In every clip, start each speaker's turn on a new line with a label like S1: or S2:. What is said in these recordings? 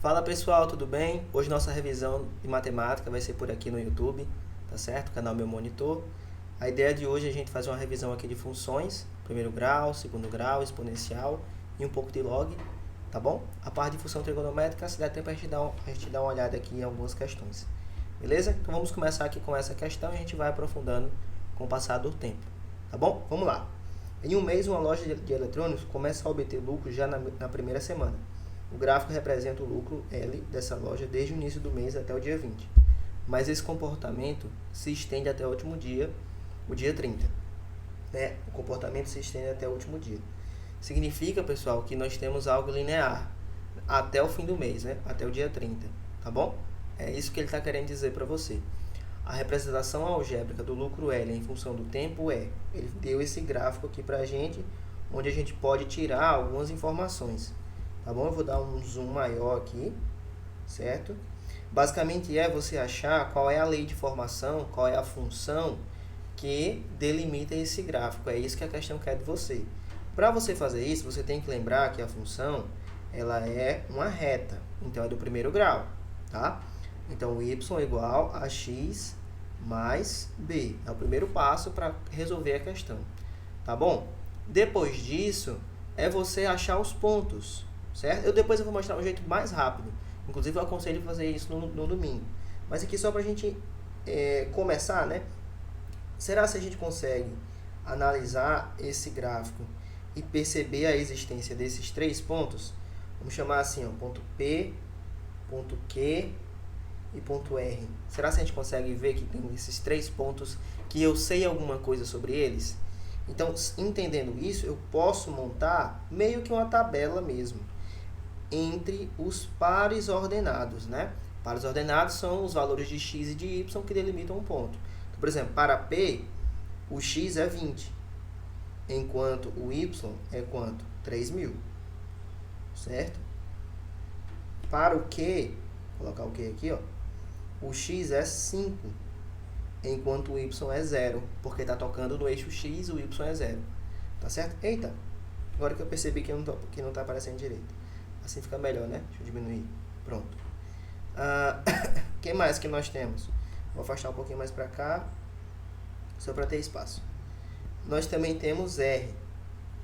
S1: Fala pessoal, tudo bem? Hoje nossa revisão de matemática vai ser por aqui no YouTube, tá certo? Canal Meu Monitor. A ideia de hoje é a gente fazer uma revisão aqui de funções, primeiro grau, segundo grau, exponencial e um pouco de log, tá bom? A parte de função trigonométrica, se der tempo a gente dá uma olhada aqui em algumas questões, beleza? Então vamos começar aqui com essa questão e a gente vai aprofundando com o passar do tempo, tá bom? Vamos lá. Em um mês, uma loja de eletrônicos começa a obter lucro já na primeira semana. O gráfico representa o lucro L dessa loja desde o início do mês até o dia 20. Mas esse comportamento se estende até o último dia, o dia 30. Né? O comportamento se estende até o último dia. Significa, pessoal, que nós temos algo linear até o fim do mês, né? Até o dia 30, tá bom? É isso que ele está querendo dizer para você. A representação algébrica do lucro L em função do tempo é... Ele deu esse gráfico aqui para a gente, onde a gente pode tirar algumas informações. Tá bom? Eu vou dar um zoom maior aqui, certo? Basicamente é você achar qual é a lei de formação, qual é a função que delimita esse gráfico. É isso que a questão quer de você. Para você fazer isso, você tem que lembrar que a função ela é uma reta, então é do primeiro grau, tá? Então, y é igual a x mais b. É o primeiro passo para resolver a questão, tá bom? Depois disso, é você achar os pontos, certo? Depois eu vou mostrar um jeito mais rápido. Inclusive, eu aconselho fazer isso no domingo. Mas aqui só para a gente começar, né? Será que a gente consegue analisar esse gráfico e perceber a existência desses três pontos? Vamos chamar assim, ó, ponto P, ponto Q e ponto R. Será que a gente consegue ver que tem esses três pontos que eu sei alguma coisa sobre eles? Então, entendendo isso, eu posso montar meio que uma tabela mesmo entre os pares ordenados, né? Pares ordenados são os valores de x e de y que delimitam um ponto. Então, por exemplo, para P, o x é 20, enquanto o y é quanto? 3.000, certo? Para o Q, vou colocar o Q aqui, ó, o x é 5, enquanto o y é 0, porque está tocando no eixo x, o y é 0. Tá certo? Eita, agora que eu percebi que não está aparecendo direito. Assim fica melhor, né? Deixa eu diminuir. Pronto. O que mais que nós temos? Vou afastar um pouquinho mais para cá, só para ter espaço. Nós também temos R.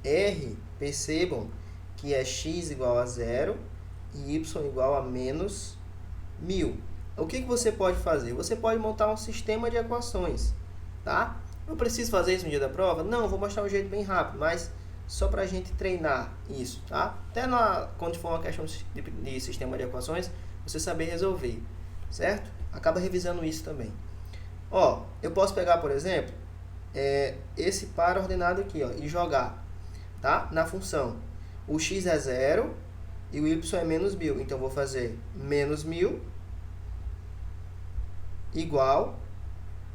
S1: R, percebam que é x igual a 0 e y igual a menos 1.000. O que você pode fazer? Você pode montar um sistema de equações, tá? Não preciso fazer isso no dia da prova? Não, vou mostrar um jeito bem rápido, mas só para a gente treinar isso, tá? Até quando for uma questão de sistema de equações, você saber resolver, certo? Acaba revisando isso também. Ó, eu posso pegar, por exemplo, esse par ordenado aqui, ó, e jogar, tá? Na função. O x é 0 e o y é menos 1.000. Então, vou fazer menos 1.000 igual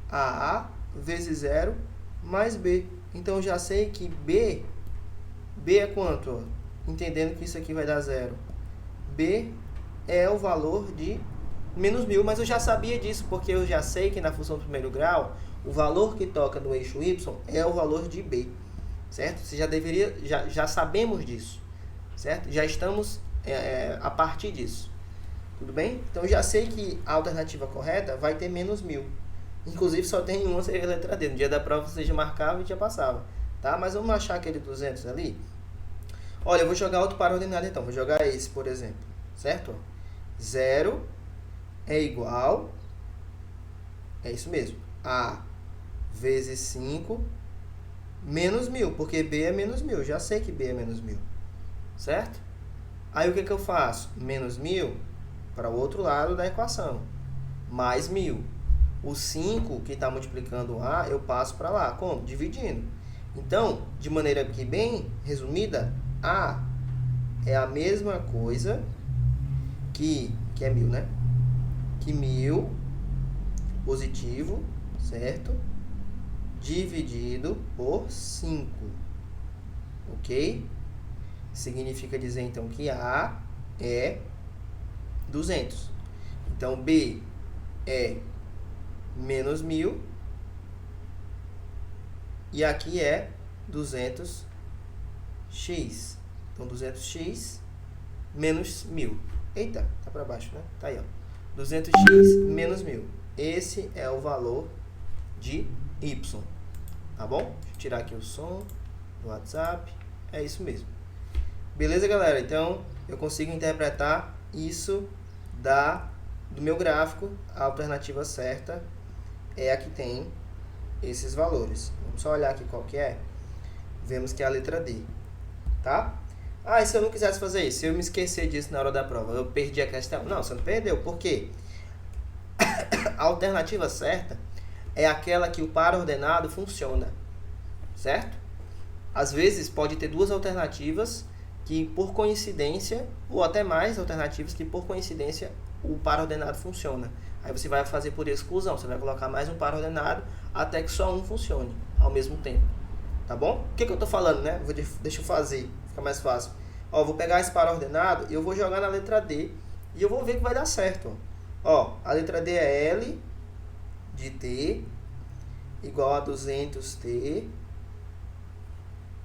S1: a A vezes 0 mais B. Então, eu já sei que B é quanto? Ó? Entendendo que isso aqui vai dar 0. B é o valor de menos 1.000, mas eu já sabia disso, porque eu já sei que na função do primeiro grau, o valor que toca no eixo y é o valor de B, certo? Você já sabemos disso, certo? Já estamos a partir disso. Tudo bem? Então, eu já sei que a alternativa correta vai ter menos 1.000. Inclusive, só tem uma, seria a letra D. No dia da prova, você já marcava e já passava. Tá? Mas vamos achar aquele 200 ali. Olha, eu vou jogar outro par ordenado, então. Vou jogar esse, por exemplo. Certo? 0 é igual... É isso mesmo. A vezes 5 menos 1.000. Porque B é menos 1.000. Eu já sei que B é menos 1.000. Certo? Aí, o que eu faço? Menos 1.000... para o outro lado da equação, mais 1.000. O 5, que está multiplicando A, eu passo para lá. Como? Dividindo. Então, de maneira aqui bem resumida, A é a mesma coisa que é 1.000, né? Que 1.000 positivo, certo? Dividido por 5. Ok? Significa dizer, então, que A é 200. Então, B é menos 1.000 e aqui é 200x. Então, 200x menos 1.000. Eita, tá para baixo, né? Tá aí, ó. 200x menos 1000. Esse é o valor de y. Tá bom? Deixa eu tirar aqui o som do WhatsApp. É isso mesmo. Beleza, galera? Então, eu consigo interpretar isso do meu gráfico. A alternativa certa é a que tem esses valores. Vamos só olhar aqui qual que é. Vemos que é a letra D. Tá? Ah, e se eu não quisesse fazer isso? Se eu me esquecer disso na hora da prova, eu perdi a questão? Não, você não perdeu. Por quê? A alternativa certa é aquela que o par ordenado funciona. Certo? Às vezes pode ter duas alternativas que por coincidência, ou até mais alternativas que por coincidência o par ordenado funciona. Aí você vai fazer por exclusão, você vai colocar mais um par ordenado até que só um funcione ao mesmo tempo. Tá bom? O que eu estou falando, né? Deixa eu fazer, fica mais fácil. Ó, vou pegar esse par ordenado e eu vou jogar na letra D e eu vou ver que vai dar certo. Ó, a letra D é L de T igual a 200T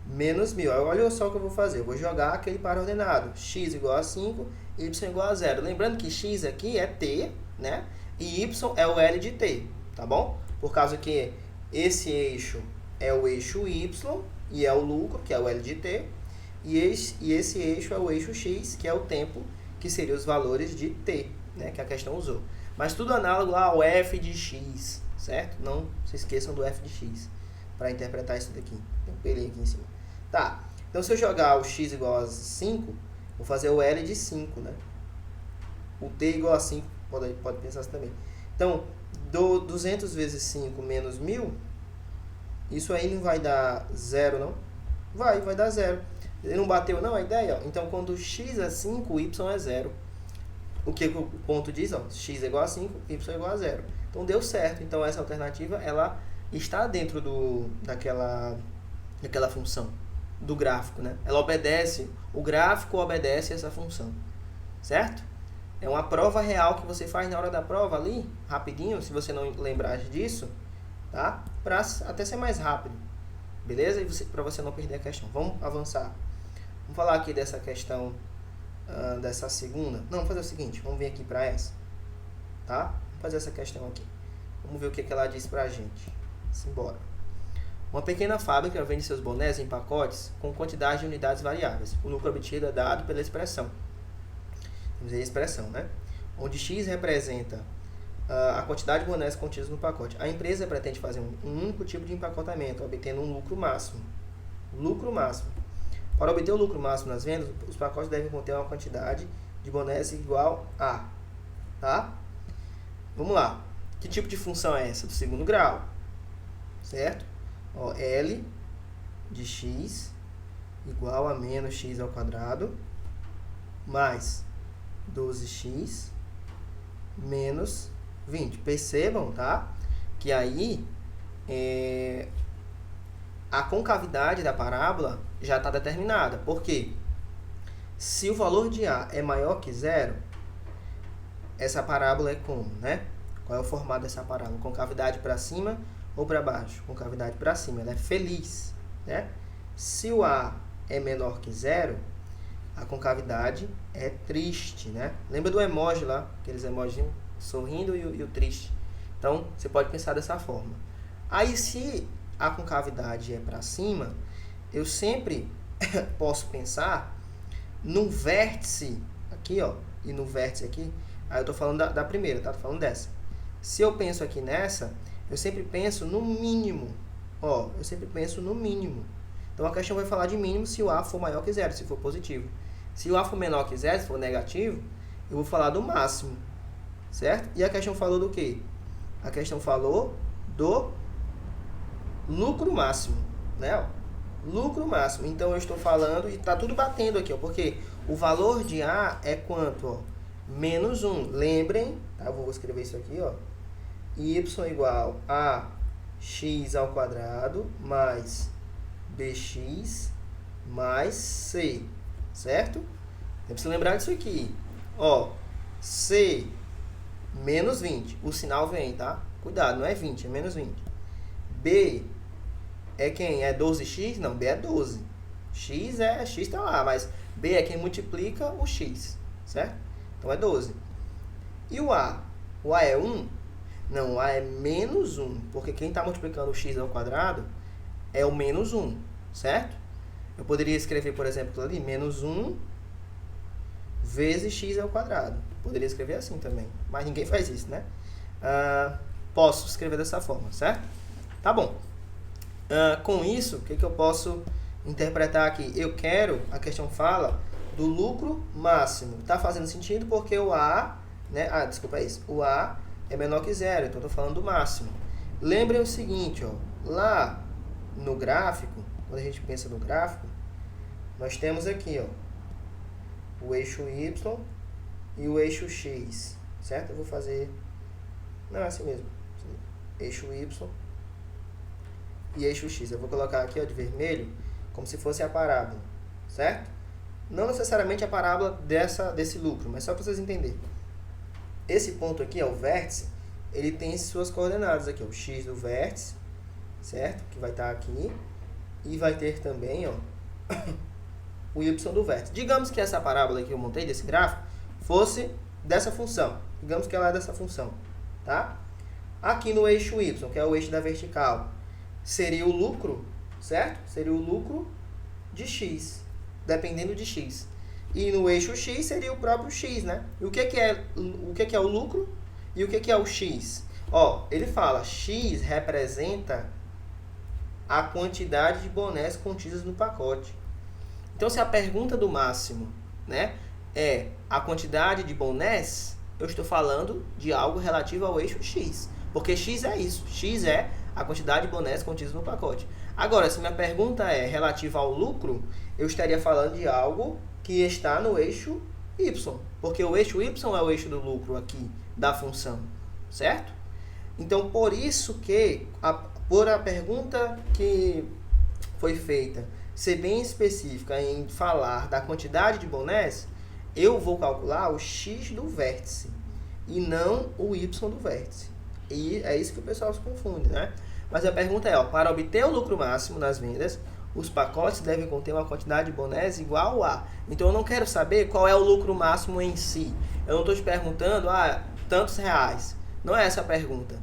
S1: menos 1000. Olha só o que eu vou fazer. Eu vou jogar aquele par ordenado. X igual a 5, Y igual a 0. Lembrando que X aqui é T, né? E Y é o L de T, tá bom? Por causa que esse eixo é o eixo Y e é o lucro, que é o L de T. E esse eixo é o eixo X, que é o tempo, que seria os valores de T, né? Que a questão usou. Mas tudo análogo ao F de X, certo? Não se esqueçam do F de X para interpretar isso daqui. Tem um pelinho aqui em cima. Tá, então se eu jogar o x igual a 5, vou fazer o L de 5, né? O t igual a 5, pode pensar assim também. Então, 200 vezes 5 menos 1000, isso aí não vai dar 0, não? Vai dar 0. Ele não bateu, não, a ideia? Ó. Então, quando x é 5, y é 0. O que o ponto diz? Ó, x é igual a 5, y é igual a 0. Então, deu certo. Então, essa alternativa, ela está dentro daquela função do gráfico, né? Ela obedece, o gráfico obedece essa função, certo? É uma prova real que você faz na hora da prova ali, rapidinho, se você não lembrar disso, tá? Para até ser mais rápido, beleza? E para você não perder a questão. Vamos avançar. Vamos falar aqui dessa questão, dessa segunda. Não, vamos fazer o seguinte, vamos vir aqui para essa, tá? Vamos fazer essa questão aqui. Vamos ver o que ela diz pra gente. Simbora. Uma pequena fábrica vende seus bonés em pacotes com quantidade de unidades variáveis. O lucro obtido é dado pela expressão. Vamos ver a expressão, né? Onde X representa a quantidade de bonés contidos no pacote. A empresa pretende fazer um único tipo de empacotamento, obtendo um lucro máximo. Lucro máximo. Para obter o lucro máximo nas vendas, os pacotes devem conter uma quantidade de bonés igual a... Tá? Vamos lá. Que tipo de função é essa? Do segundo grau. Certo? Ó, L de x igual a menos x ao quadrado mais 12x menos 20. Percebam, tá? Que aí a concavidade da parábola já está determinada. Por quê? Se o valor de A é maior que 0, essa parábola é como, né? Qual é o formato dessa parábola? Concavidade para cima ou para baixo? Concavidade para cima, ela é feliz, né? Se o A é menor que 0, a concavidade é triste, né? Lembra do emoji lá? Aqueles emojis sorrindo e o triste. Então, você pode pensar dessa forma. Aí, se a concavidade é para cima, eu sempre posso pensar num vértice aqui, ó, e no vértice aqui. Aí eu tô falando da primeira, tá? Tô falando dessa. Se eu penso aqui nessa, eu sempre penso no mínimo. Ó, eu sempre penso no mínimo. Então a questão vai falar de mínimo se o A for maior que 0, se for positivo. Se o A for menor que 0, se for negativo, eu vou falar do máximo. Certo? E a questão falou do quê? A questão falou do lucro máximo, né? Ó, lucro máximo. Então eu estou falando, e tá tudo batendo aqui, ó, porque o valor de A é quanto, ó? Menos 1. Lembrem, tá? Eu vou escrever isso aqui, ó. Y igual a x ao quadrado mais bx mais c, certo? Tem que se lembrar disso aqui. Ó, c menos 20. O sinal vem, tá? Cuidado, não é 20, é menos 20. B é quem? É 12x? Não, B é 12. X tá lá, mas B é quem multiplica o x, certo? Então é 12. E o A? O A é 1? Não, o A é menos 1, porque quem está multiplicando o x ao quadrado é o menos 1, certo? Eu poderia escrever, por exemplo, ali, menos 1 vezes x ao quadrado. Poderia escrever assim também, mas ninguém faz isso, né? Posso escrever dessa forma, certo? Tá bom. Com isso, o que eu posso interpretar aqui? A questão fala do lucro máximo. Tá fazendo sentido porque o A, né? Desculpa, é isso. O A é menor que zero, então eu tô falando do máximo. Lembrem o seguinte, ó, lá no gráfico, quando a gente pensa no gráfico, nós temos aqui, ó, o eixo Y e o eixo X, certo? Eu vou fazer, não, é assim mesmo, eixo Y e eixo X. Eu vou colocar aqui, ó, de vermelho, como se fosse a parábola, certo? Não necessariamente a parábola desse lucro, mas só para vocês entenderem. Esse ponto aqui, ó, o vértice, ele tem suas coordenadas aqui, ó, o X do vértice, certo? Que vai estar aqui, e vai ter também, ó, o Y do vértice. Digamos que essa parábola que eu montei, desse gráfico, fosse dessa função. Digamos que ela é dessa função, tá? Aqui no eixo Y, que é o eixo da vertical, seria o lucro, certo? Seria o lucro de x, dependendo de x. E no eixo x seria o próprio x, né? E o que é o lucro e o que é o x? Ó, ele fala, x representa a quantidade de bonés contidas no pacote. Então, se a pergunta do máximo, né, é a quantidade de bonés, eu estou falando de algo relativo ao eixo x. Porque x é isso. X é a quantidade de bonés contidos no pacote. Agora, se minha pergunta é relativa ao lucro, eu estaria falando de algo que está no eixo y. Porque o eixo y é o eixo do lucro aqui, da função. Certo? Então, por isso que, por a pergunta que foi feita ser bem específica em falar da quantidade de bonés, eu vou calcular o x do vértice e não o y do vértice. E é isso que o pessoal se confunde, né? Mas a pergunta é, ó, para obter o lucro máximo nas vendas, os pacotes devem conter uma quantidade de bonés igual a. Então, eu não quero saber qual é o lucro máximo em si. Eu não estou te perguntando, tantos reais. Não é essa a pergunta.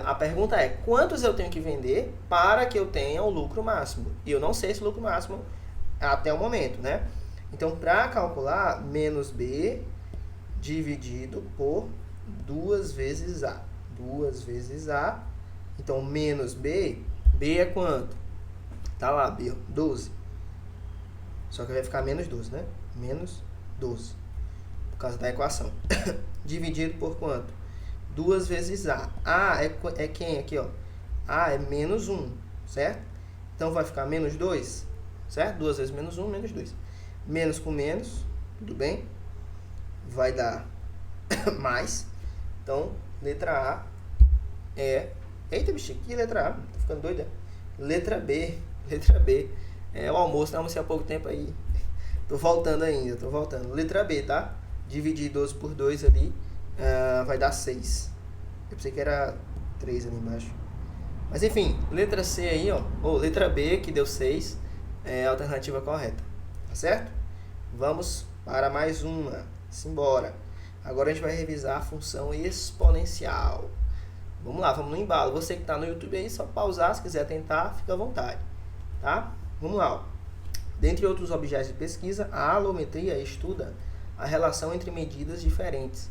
S1: A pergunta é, quantos eu tenho que vender para que eu tenha o lucro máximo? E eu não sei esse lucro máximo até o momento, né? Então, para calcular, menos B dividido por 2 vezes A. 2 vezes A. Então, menos B. B é quanto? Tá lá, B, 12. Só que vai ficar menos 12, né? Menos 12. Por causa da equação. Dividido por quanto? 2 vezes A. A é quem aqui, ó? A é menos 1, certo? Então, vai ficar menos 2, certo? 2 vezes menos 1, menos 2. Menos com menos, tudo bem? Vai dar mais. Então, letra A é... Eita, bicho, que letra A? Tô ficando doido, é? Letra B. Letra B. O almoço, não almocei há pouco tempo aí. Tô voltando ainda, tô voltando. Letra B, tá? Dividir 12 por 2 ali, vai dar 6. Eu pensei que era 3 ali embaixo. Mas enfim, letra C aí, ó. Ou letra B, que deu 6, é a alternativa correta. Tá certo? Vamos para mais uma. Simbora. Agora a gente vai revisar a função exponencial. Vamos lá, vamos no embalo. Você que está no YouTube aí, só pausar, se quiser tentar, fica à vontade. Tá? Vamos lá. Ó. Dentre outros objetos de pesquisa, a alometria estuda a relação entre medidas diferentes,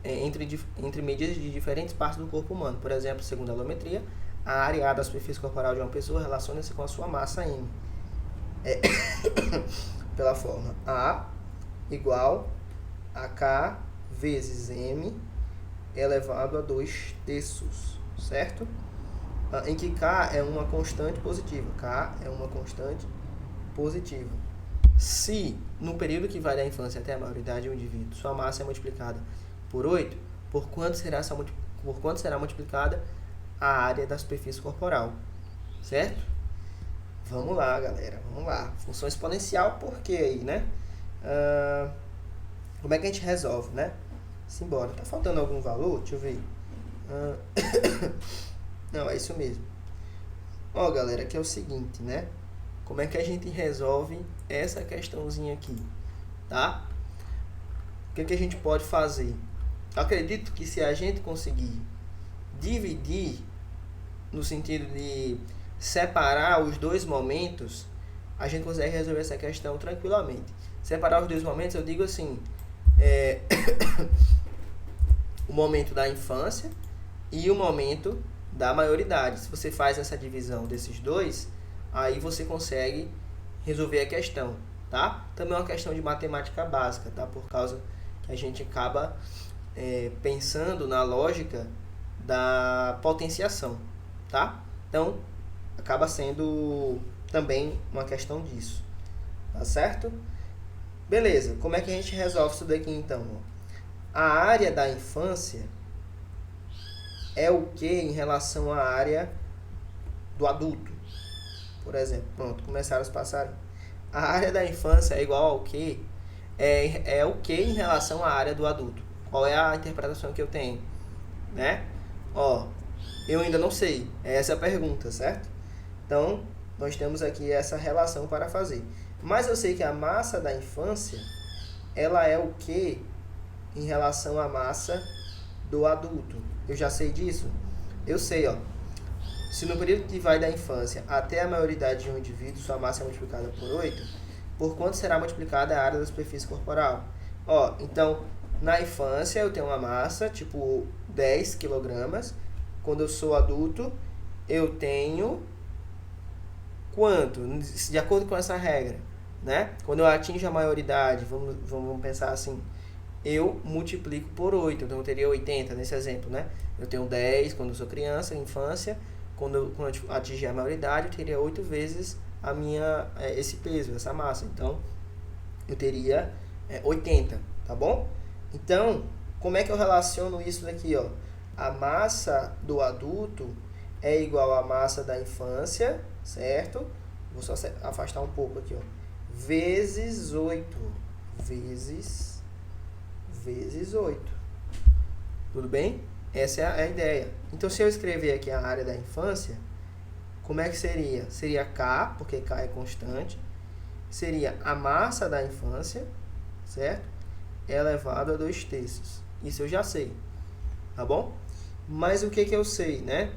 S1: entre medidas de diferentes partes do corpo humano. Por exemplo, segundo a alometria, a área A da superfície corporal de uma pessoa relaciona-se com a sua massa M. Pela forma A igual a K vezes M elevado a 2/3, certo? Em que K é uma constante positiva. K é uma constante positiva. Se, no período que vai da infância até a maioridade, o indivíduo, sua massa é multiplicada por 8, por quanto será multiplicada a área da superfície corporal? Certo? Vamos lá, galera. Vamos lá. Função exponencial, por quê aí, né? Como é que a gente resolve, né? Simbora. Tá faltando algum valor? Deixa eu ver. Não, é isso mesmo. Ó, galera, aqui é o seguinte, né? Como é que a gente resolve essa questãozinha aqui, tá? o que a gente pode fazer? Eu acredito que se a gente conseguir dividir, no sentido de separar os dois momentos, a gente consegue resolver essa questão tranquilamente. Separar os dois momentos, eu digo assim, o momento da infância e o momento da maioridade. Se você faz essa divisão desses dois, aí você consegue resolver a questão, tá? Também é uma questão de matemática básica, tá? Por causa que a gente acaba pensando na lógica da potenciação, tá? Então, acaba sendo também uma questão disso, tá certo? Beleza, como é que a gente resolve isso daqui então? A área da infância é o que em relação à área do adulto? Por exemplo, pronto, começaram os passarinhos. A área da infância é igual ao que? É o que em relação à área do adulto? Qual é a interpretação que eu tenho? Né? Ó, eu ainda não sei. Essa é a pergunta, certo? Então, nós temos aqui essa relação para fazer. Mas eu sei que a massa da infância, ela é o que em relação à massa do adulto? Eu já sei disso? Eu sei, ó. Se no período que vai da infância até a maioridade de um indivíduo, sua massa é multiplicada por 8, por quanto será multiplicada a área da superfície corporal? Ó, então, na infância eu tenho uma massa, tipo 10 kg. Quando eu sou adulto, eu tenho quanto? De acordo com essa regra, né? Quando eu atinjo a maioridade, vamos pensar assim, eu multiplico por 8, então eu teria 80 nesse exemplo, né? Eu tenho 10 quando eu sou criança, infância, quando eu atingir a maioridade, eu teria 8 vezes esse peso, essa massa. Então, eu teria 80, tá bom? Então, como é que eu relaciono isso daqui, ó? A massa do adulto é igual à massa da infância, certo? Vou só afastar um pouco aqui, ó. Vezes 8. Vezes 8. Tudo bem? Essa é a ideia. Então, se eu escrever aqui a área da infância, como é que seria? Seria K, porque K é constante. Seria a massa da infância, certo? Elevado a 2/3. Isso eu já sei, tá bom? Mas o que eu sei, né?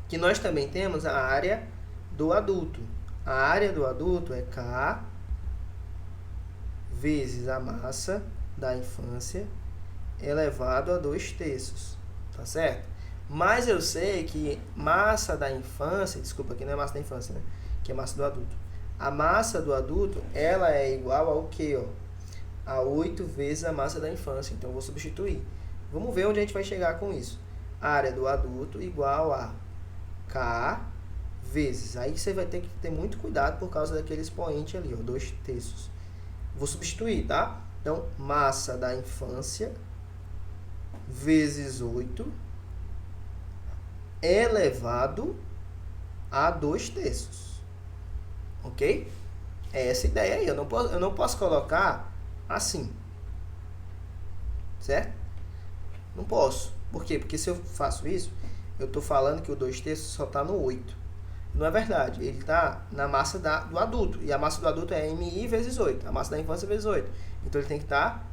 S1: Que nós também temos a área do adulto. A área do adulto é K vezes a massa da infância elevado a 2/3, tá certo? Mas eu sei que massa da infância, desculpa, aqui não é massa da infância, né? Que é massa do adulto. A massa do adulto, ela é igual ao quê, ó? A 8 vezes a massa da infância. Então, eu vou substituir. Vamos ver onde a gente vai chegar com isso. A área do adulto igual a K vezes. Aí você vai ter que ter muito cuidado por causa daquele expoente ali, ó, 2/3. Vou substituir, tá? Então, massa da infância vezes 8 elevado a 2/3. Ok? É essa ideia aí. Eu não posso colocar assim. Certo? Não posso. Por quê? Porque se eu faço isso, eu estou falando que o 2/3 só está no 8. Não é verdade. Ele está na massa do adulto. E a massa do adulto é MI vezes 8. A massa da infância vezes 8. Então, ele tem que estar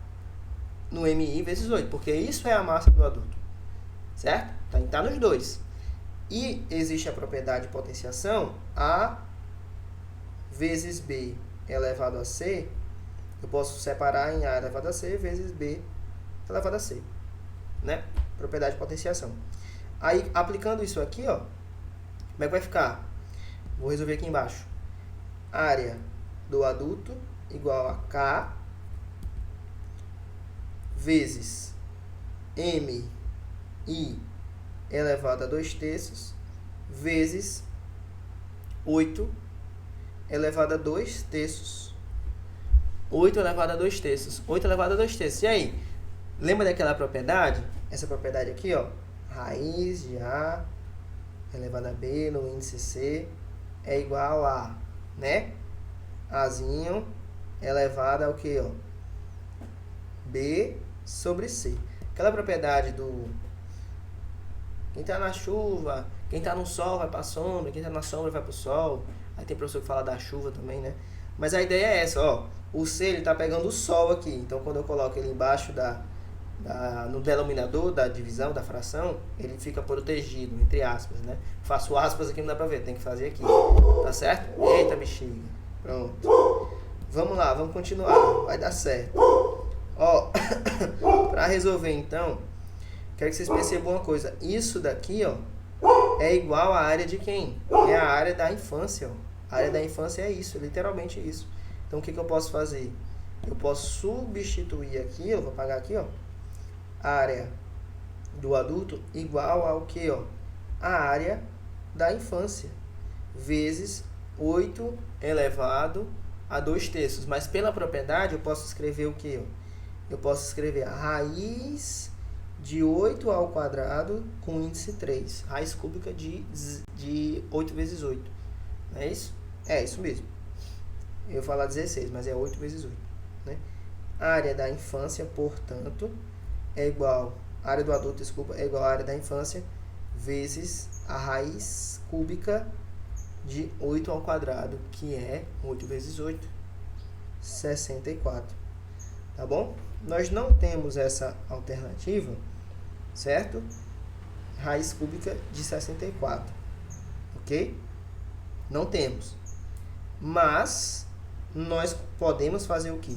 S1: no MI vezes 8. Porque isso é a massa do adulto. Certo? Tem que estar nos dois. E existe a propriedade de potenciação A vezes B elevado a C. Eu posso separar em A elevado a C vezes B elevado a C. Né? Propriedade de potenciação. Aí, aplicando isso aqui, ó, como é que vai ficar? Vou resolver aqui embaixo. Área do adulto igual a K vezes MI elevado a 2/3 vezes 8 elevado a 2/3. 8 elevado a 2/3. 8 elevado a 2/3. E aí? Lembra daquela propriedade? Essa propriedade aqui, ó. Raiz de A elevado a B no índice C é igual a, né? Azinho elevado ao que, ó? B sobre C. Aquela propriedade do quem está na chuva, quem está no sol vai para a sombra, quem está na sombra vai para o sol. Aí tem professor que fala da chuva também, né? Mas a ideia é essa, ó. O C ele está pegando o Sol aqui. Então, quando eu coloco ele embaixo no denominador da divisão, da fração, ele fica protegido, entre aspas, né? Faço aspas aqui, não dá pra ver, tem que fazer aqui. Tá certo? Eita, bexiga. Pronto. Vamos lá, vamos continuar. Vai dar certo. Ó, pra resolver, então, quero que vocês percebam uma coisa. Isso daqui, ó, é igual à área de quem? É a área da infância, ó. A área da infância é isso, literalmente isso. Então, o que eu posso fazer? Eu posso substituir aqui, eu vou apagar aqui, ó, a área do adulto igual ao que, ó? A área da infância, vezes 8 elevado a 2/3. Mas pela propriedade, eu posso escrever o que, ó? Eu posso escrever a raiz de 8 ao quadrado com índice 3. Raiz cúbica de 8 vezes 8. Não é isso? É isso mesmo. Eu ia falar 16, mas é 8 vezes 8. Né? A área da infância, portanto, é igual... A área do adulto, desculpa, é igual à área da infância vezes a raiz cúbica de 8 ao quadrado, que é 8 vezes 8, 64. Tá bom? Nós não temos essa alternativa, certo? Raiz cúbica de 64. Ok? Não temos. Mas nós podemos fazer o quê?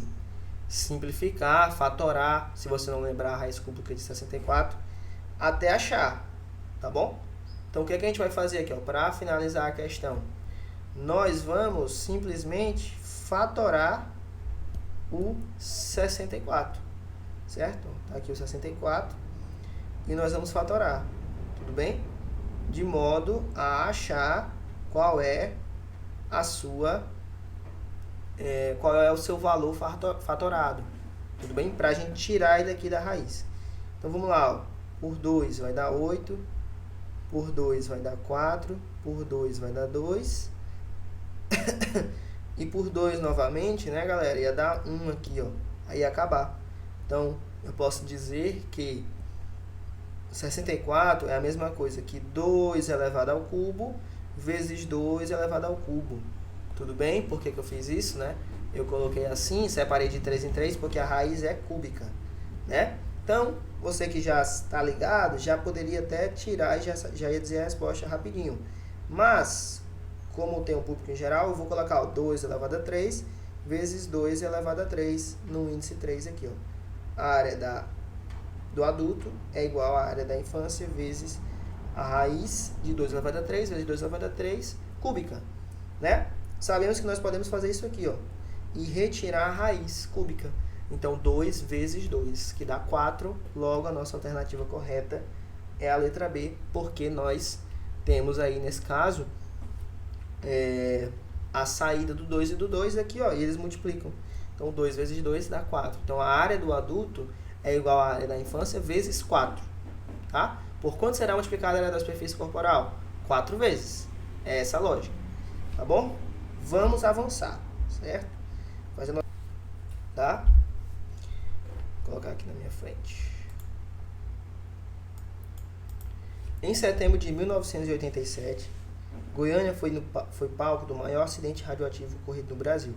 S1: Simplificar, fatorar, se você não lembrar a raiz cúbica de 64, até achar, tá bom? Então, o que, é que a gente vai fazer aqui, para finalizar a questão? Nós vamos simplesmente fatorar o 64, certo? Tá aqui o 64, e nós vamos fatorar, tudo bem? De modo a achar qual é a sua... qual é o seu valor fatorado, tudo bem? Para a gente tirar ele aqui da raiz. Então, vamos lá, ó. Por 2 vai dar 8, por 2 vai dar 4, por 2 vai dar 2, e por 2 novamente, né, galera, ia dar 1 aqui, ó, aí ia acabar. Então, eu posso dizer que 64 é a mesma coisa que 2 elevado ao cubo vezes 2 elevado ao cubo. Tudo bem? Por que eu fiz isso, né? Eu coloquei assim, separei de 3 em 3, porque a raiz é cúbica, né? Então, você que já está ligado, já poderia até tirar e já ia dizer a resposta rapidinho. Mas, como tem um público em geral, eu vou colocar o 2 elevado a 3 vezes 2 elevado a 3 no índice 3 aqui, ó. A área do adulto é igual à área da infância vezes a raiz de 2 elevado a 3 vezes 2 elevado a 3 cúbica, né? Sabemos que nós podemos fazer isso aqui, ó, e retirar a raiz cúbica. Então, 2 vezes 2, que dá 4. Logo, a nossa alternativa correta é a letra B, porque nós temos aí, nesse caso, a saída do 2 e do 2 aqui, ó, e eles multiplicam. Então, 2 vezes 2 dá 4. Então, a área do adulto é igual à área da infância vezes 4. Tá? Por quanto será multiplicada a área da superfície corporal? 4 vezes. É essa a lógica. Tá bom? Vamos avançar, certo? Fazendo, tá? Vou colocar aqui na minha frente. Em setembro de 1987, Goiânia foi palco do maior acidente radioativo ocorrido no Brasil,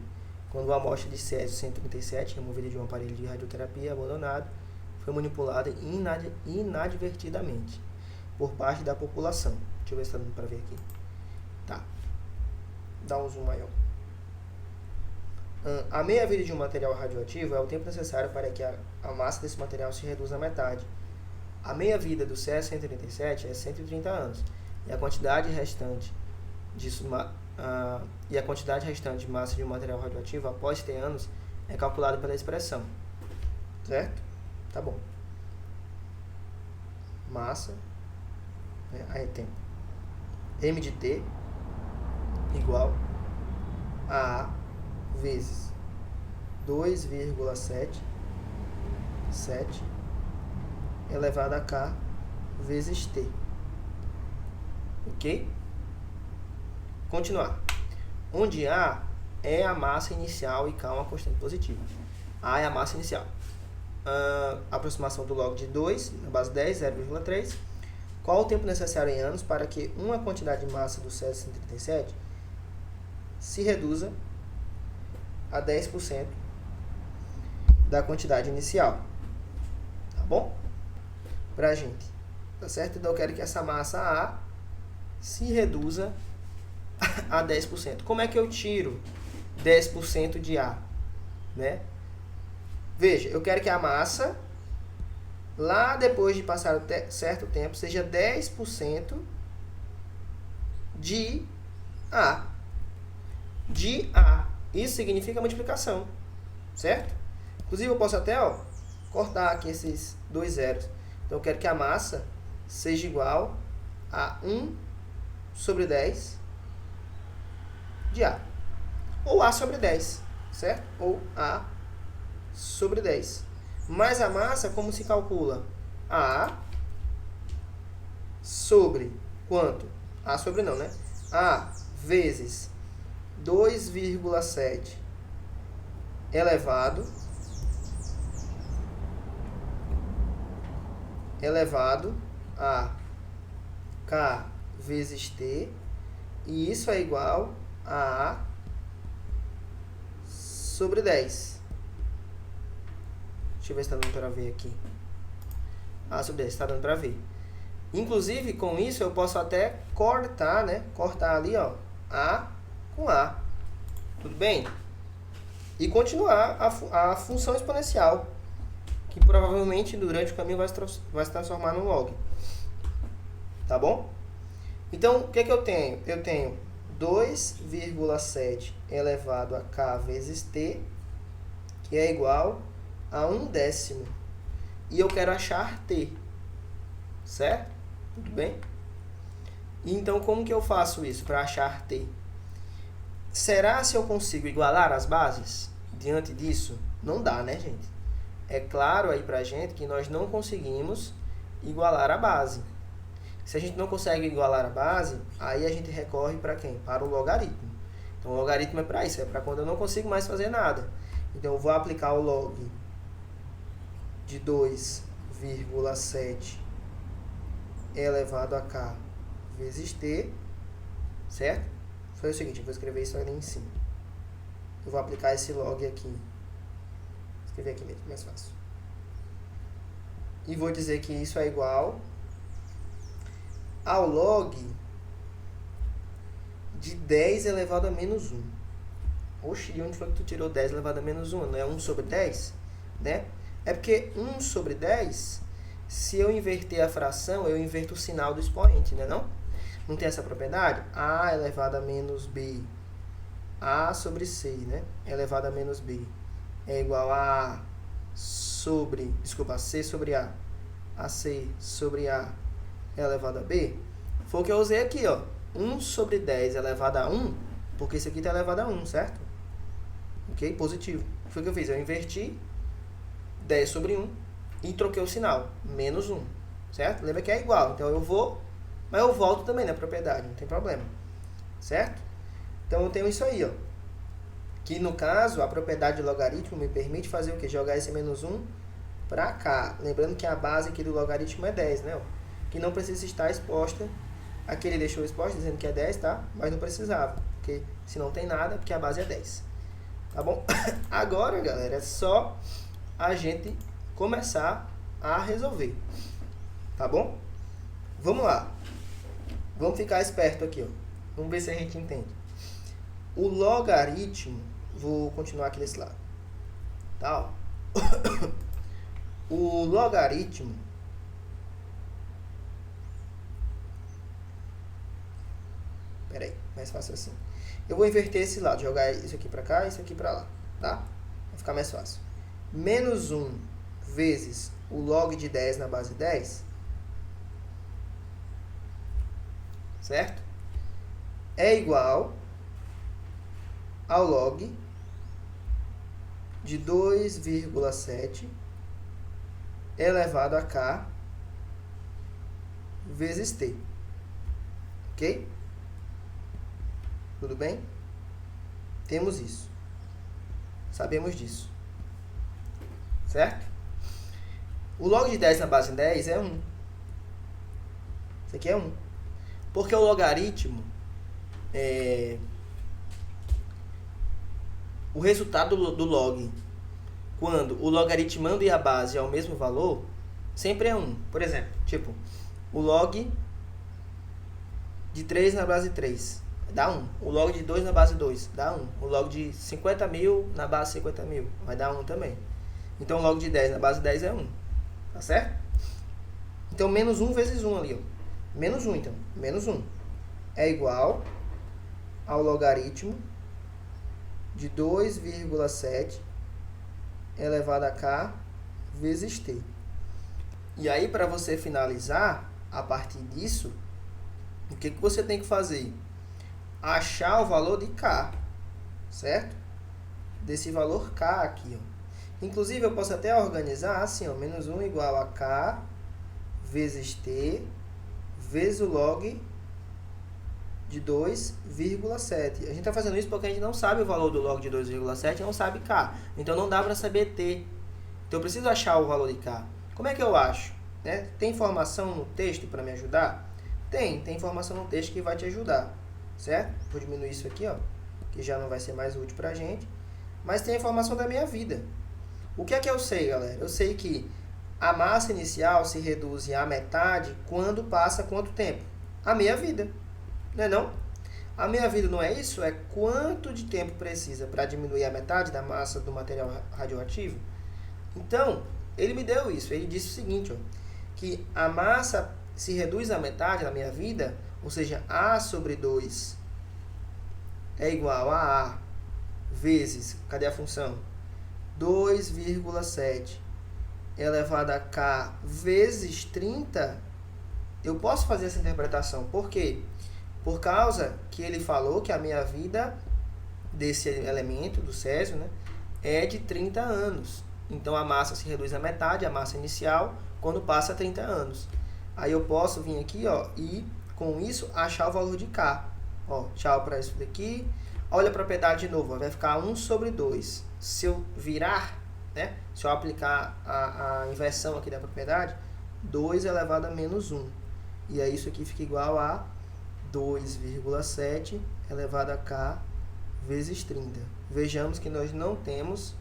S1: quando uma amostra de césio-137, removida de um aparelho de radioterapia abandonado, foi manipulada inadvertidamente por parte da população. Deixa eu ver se está dando para ver aqui. Tá. Dá um zoom maior. A meia-vida de um material radioativo é o tempo necessário para que a massa desse material se reduza à metade. A meia-vida do césio-137 é 130 anos, e a quantidade restante de massa de um material radioativo após 100 anos é calculada pela expressão. Certo? Tá bom. Massa, né? Aí tempo. M de T igual a A vezes 2,7 elevado a K vezes T. Ok? Continuar. Onde A é a massa inicial e K é uma constante positiva. A é a massa inicial. Aproximação do log de 2, na base 10, 0,3. Qual o tempo necessário em anos para que uma quantidade de massa do césio-137 se reduza a 10% da quantidade inicial. Tá bom? Pra gente. Tá certo? Então eu quero que essa massa A se reduza a 10%. Como é que eu tiro 10% de A? Né? Veja, eu quero que a massa, lá depois de passar certo tempo, seja 10% de A. De A. Isso significa multiplicação. Certo? Inclusive, eu posso até cortar aqui esses dois zeros. Então, eu quero que a massa seja igual a 1 sobre 10 de A. Ou A sobre 10, certo? Ou A sobre 10. Mas a massa, como se calcula? A sobre quanto? A sobre não, né? A vezes 2,7 elevado a K vezes T, e isso é igual a A sobre 10. Deixa eu ver se está dando para ver aqui. A sobre 10, está dando para ver. Inclusive, com isso, eu posso até cortar, né? Cortar ali, ó, A com A. Tudo bem? E continuar a função exponencial, que provavelmente durante o caminho vai se transformar no log. Tá bom? Então, o que eu tenho? Eu tenho 2,7 elevado a K vezes T, que é igual a 1/10. E eu quero achar T. Certo? Tudo bem? Então, como que eu faço isso para achar T? Será se eu consigo igualar as bases diante disso? Não dá, né, gente? É claro aí pra gente que nós não conseguimos igualar a base. Se a gente não consegue igualar a base, aí a gente recorre para quem? Para o logaritmo. Então, o logaritmo é para isso, é para quando eu não consigo mais fazer nada. Então, eu vou aplicar o log de 2,7 elevado a K vezes T, certo? Foi o seguinte, eu vou escrever isso ali em cima. Eu vou aplicar esse log aqui. Vou escrever aqui mesmo, mais fácil. E vou dizer que isso é igual ao log de 10 elevado a menos 1. Oxe, de onde foi que tu tirou 10 elevado a menos 1? Não é 1 sobre 10? Né? É porque 1 sobre 10, se eu inverter a fração, eu inverto o sinal do expoente, né? Não tem essa propriedade? A elevado a menos B, A sobre C, né? Elevado a menos B é igual a C sobre A C sobre A elevado a B. Foi o que eu usei aqui, ó. 1 sobre 10 elevado a 1, porque isso aqui está elevado a 1, certo? Ok? Positivo. Foi o que eu fiz. Eu inverti 10 sobre 1 e troquei o sinal. Menos 1, certo? Lembra que é igual. Então, eu vou, mas eu volto também na propriedade. Não tem problema. Certo? Então, eu tenho isso aí, ó. Que, no caso, a propriedade de logaritmo me permite fazer o quê? Jogar esse menos 1 para cá. Lembrando que a base aqui do logaritmo é 10, né? Que não precisa estar exposta. Aqui ele deixou exposta dizendo que é 10, tá? Mas não precisava. Porque se não tem nada, porque a base é 10. Tá bom? Agora, galera, é só a gente começar a resolver. Tá bom? Vamos lá. Vamos ficar esperto aqui, ó. Vamos ver se a gente entende. O logaritmo, vou continuar aqui desse lado. Tá? O logaritmo peraí, mais fácil assim. Eu vou inverter esse lado, jogar isso aqui pra cá e isso aqui pra lá, tá? Vai ficar mais fácil. Menos 1 vezes o log de 10 na base 10, certo? É igual ao log de 2,7 elevado a K vezes T. Ok? Tudo bem? Temos isso. Sabemos disso. Certo? O log de 10 na base 10 é 1. Isso aqui é 1. Porque o logaritmo o resultado do log, quando o logaritmando e a base é o mesmo valor, sempre é 1. Por exemplo, tipo, o log de 3 na base 3 dá 1. O log de 2 na base 2 dá 1. O log de 50 mil na base 50 mil vai dar 1 também. Então, o log de 10 na base 10 é 1. Tá certo? Então, menos 1 vezes 1 ali, ó. Menos 1, então. Menos 1 é igual ao logaritmo de 2,7 elevado a k vezes t. E aí, para você finalizar, a partir disso, o que você tem que fazer? Achar o valor de k, certo? Desse valor k aqui, ó. Inclusive, eu posso até organizar assim, ó, menos 1 igual a k vezes t vezes o log de 2,7. A gente está fazendo isso porque a gente não sabe o valor do log de 2,7 e não sabe k. Então, não dá para saber t. Então, eu preciso achar o valor de k. Como é que eu acho? Né? Tem informação no texto para me ajudar? Tem informação no texto que vai te ajudar, certo? Vou diminuir isso aqui, ó, que já não vai ser mais útil para a gente. Mas tem a informação da minha vida. O que é que eu sei, galera? Eu sei que a massa inicial se reduz à metade quando passa quanto tempo? A meia vida, não é não? A meia vida não é isso? É quanto de tempo precisa para diminuir a metade da massa do material radioativo? Então, ele me deu isso. Ele disse o seguinte, ó, que a massa se reduz à metade na minha vida, ou seja, A sobre 2 é igual a A vezes, cadê a função? 2,7 elevado a k vezes 30, eu posso fazer essa interpretação. Por quê? Por causa que ele falou que a minha vida desse elemento, do césio, né, é de 30 anos. Então, a massa se reduz à metade, a massa inicial, quando passa 30 anos. Aí eu posso vir aqui, ó, e com isso achar o valor de k. Ó, tchau para isso daqui. Olha a propriedade de novo, ó, vai ficar 1 sobre 2. Se eu virar, né, se eu aplicar a inversão aqui da propriedade, 2 elevado a menos 1. E aí isso aqui fica igual a 2,7 elevado a k vezes 30. Vejamos que nós não temos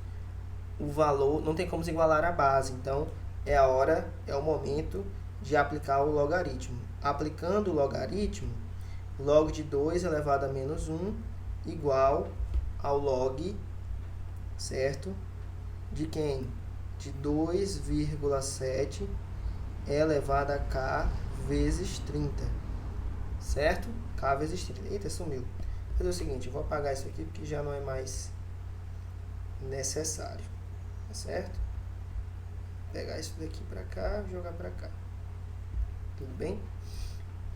S1: o valor, não tem como se igualar a base. Então, é a hora, é o momento de aplicar o logaritmo. Aplicando o logaritmo, log de 2 elevado a menos 1 igual ao log, certo? De quem? De 2,7 elevado a k vezes 30, certo? K vezes 30. Eita, sumiu. Vou fazer o seguinte, eu vou apagar isso aqui porque já não é mais necessário, tá certo? Pegar isso daqui pra cá e jogar pra cá. Tudo bem?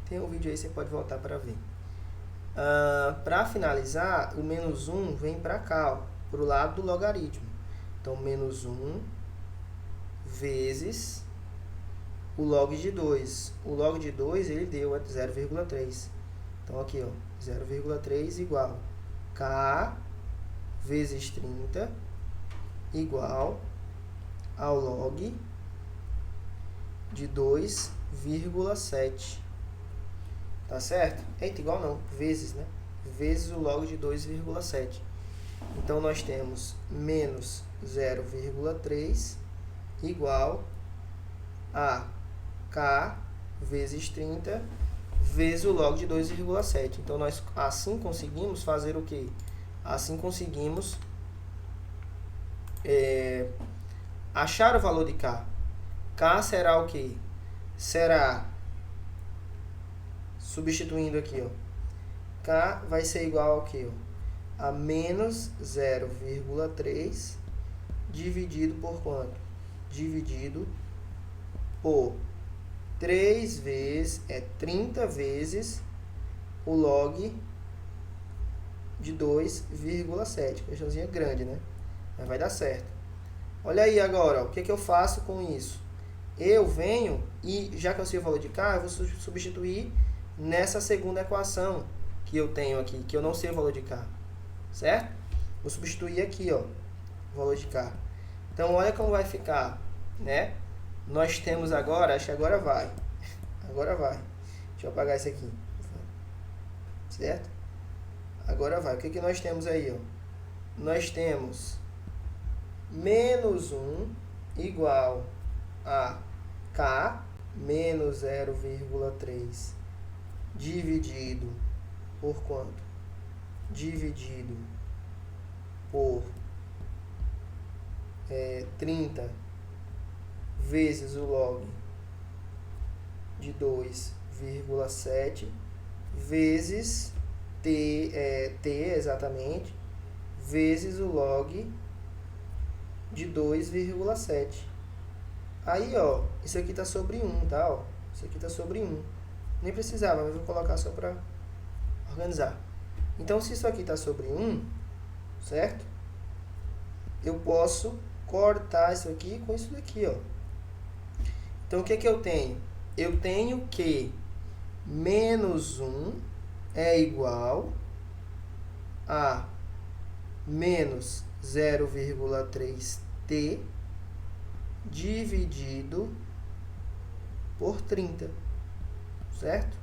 S1: Tem um vídeo aí, você pode voltar para ver. Para finalizar, o menos 1 vem para cá, para o lado do logaritmo. Então, menos 1 vezes o log de 2. O log de 2, ele deu 0,3. Então, aqui, ó, 0,3 igual k vezes 30 igual ao log de 2,7. Tá certo? Eita, igual não, vezes, né? Vezes o log de 2,7. Então, nós temos menos 0,3 igual a k vezes 30 vezes o log de 2,7. Então, nós assim conseguimos fazer o quê? Assim conseguimos achar o valor de k. K será o quê? Será, substituindo aqui, ó, k vai ser igual ao quê? A menos 0,3 dividido por quanto? Dividido por 3 vezes, 30 vezes o log de 2,7. Questãozinha grande, né? Mas vai dar certo. Olha aí agora, ó, o que eu faço com isso? Eu venho e, já que eu sei o valor de k, eu vou substituir nessa segunda equação que eu tenho aqui, que eu não sei o valor de k. Certo? Vou substituir aqui, ó, o valor de k. Então, olha como vai ficar, né? Nós temos agora, acho que agora vai. Agora vai. Deixa eu apagar isso aqui. Certo? Agora vai. O que nós temos aí, ó? nós temos menos 1 igual a K menos 0,3 dividido por quanto? Dividido por 30 vezes o log de 2,7 vezes t exatamente, vezes o log de 2,7. Aí, ó, isso aqui está sobre 1, tá? Ó, isso aqui está sobre 1. Nem precisava, mas vou colocar só para organizar. Então, se isso aqui está sobre 1, certo? Eu posso cortar isso aqui com isso daqui, ó. Então, o que eu tenho? Eu tenho que menos 1 é igual a menos 0,3t dividido por 30, certo?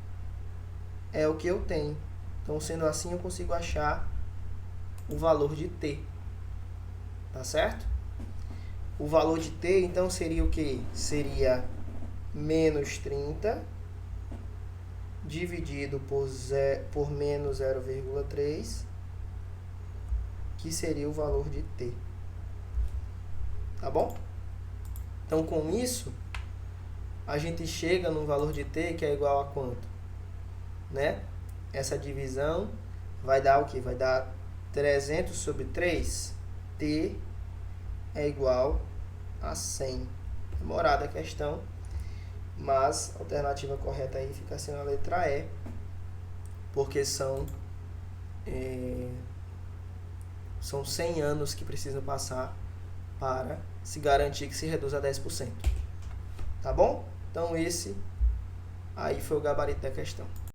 S1: É o que eu tenho. Então, sendo assim, eu consigo achar o valor de t, tá certo? O valor de t, então, seria o quê? Seria menos 30 dividido por menos 0,3, que seria o valor de t. Tá bom? Então, com isso, a gente chega num valor de t que é igual a quanto? Né? Essa divisão vai dar o quê? Vai dar 300 sobre 3. T é igual a 100. Demorada a questão, mas a alternativa correta aí fica sendo a letra E, porque são 100 anos que precisam passar para se garantir que se reduz a 10%. Tá bom? Então, esse aí foi o gabarito da questão.